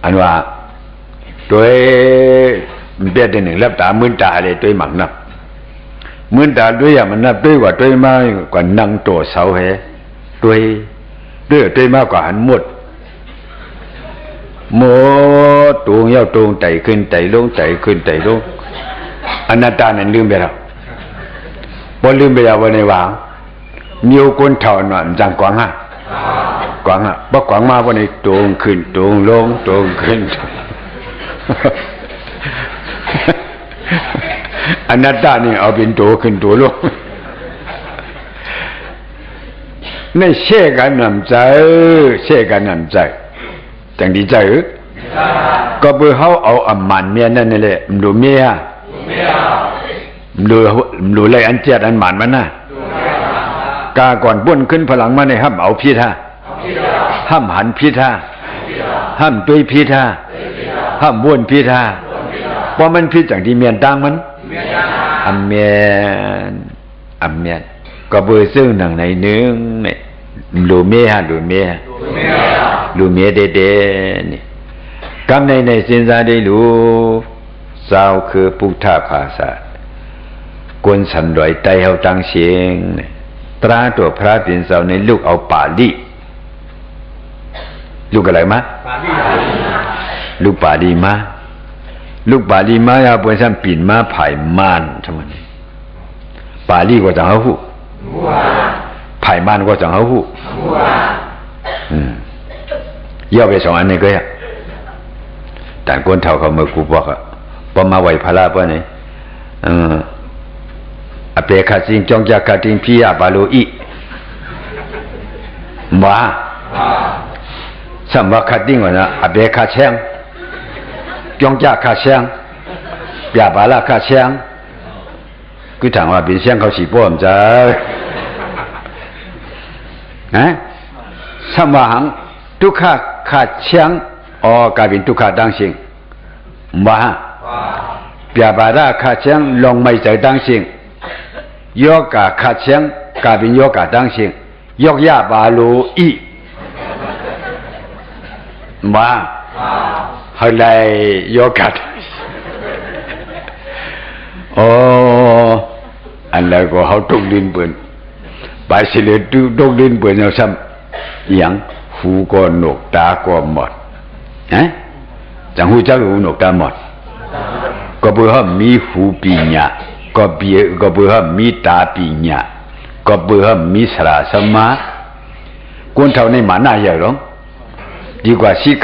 อันว่าตัวเบี้ยหนึ่งรับตามื่นตาเลยตัวหมักนับมื่นตาด้วยมันนับด้วยกว่าตัวมากกว่านั่งตัวเสาเหด้วยมากกว่าหันหมดตูงเย้าตูงไต่ขึ้นไต่ลงไต่ขึ้นไต่ลงอนัตตานั้นลืมไปแล้วพอลืมไปแล้ววันในวางมีคนเท่าหน่อยจังกวางฮะบ่กวางมาวันในตูงขึ้นตูงลงตูงขึ้นอนัตตานี่เอาเป็นตัวขึ้นตัวลงในเชื่อกันนำใจจังดีใจก็เพื่อเขาเอาอำมันเมียนั่นนี่แหละดูเมียดูเลยอันเจ็ดอันหมันมันน่ะกาก่อนป้นขึ้นพลังมาในห้ามเอาพิธาห้ามหันพิธาห้ามตุยพิธาห้ามบ้วนพิธาเพราะมันพิจังที่เมียนตังมันอำเมียนก็เบอร์ซึ่งหนังในเนื้อเนี่ยดูเมียเด็ดๆนี่กำในสินซาได้รู้สาวคือพุทธภาษากวนสันดอยไตเฮาตังเสียงตราตัวพระเป็นสาวในลูกเอาปาลีลูกอะไรมาลูกปาลีมาอย่าเปิ้นซ้ํปิ่นมาไผ่ม่านทั้งนั้นปาลีก็จังเฮาฮู้ไผ่ม่านก็จังเฮาฮู้要不上安那个呀？但管头เขาเมื่อกูบอกอ่ะพอมาไหวพระป่ะเนี่ยอเปคาสิงจงจากาติงพี่อาบาโลอีมาสัมวาคติงวะนะอเปคาเชียงจงจากาเชียงปีอาบาลาคาเชียงคือถามว่าเป็นเชียงเขาสีป้อมจ้านะสัมวาหังทุกขาขาดเชียงกลายเป็นทุกขาดังสิงมาเปียบาราขาดเชียงลงไม่ใจดังสิงโยกาขาดเชียงกลายเป็นโยกาดังสิงยกยาบาโลอีมาอะไรโยกาอันแล้วก็เขาตกดินเปิ่นไปเสด็จตกดินเปิ่นเอาซ้ำอย่างหูก็หนกตาก็หมดจังหูจักหูหนกตาหมดก็เพื่อมีหูปีญาก็เพื่อมีตาปีญาก็เพื่อมีสระสมาคนเท่าในหมาหน้าใหญ่หรอดีกว่าสิ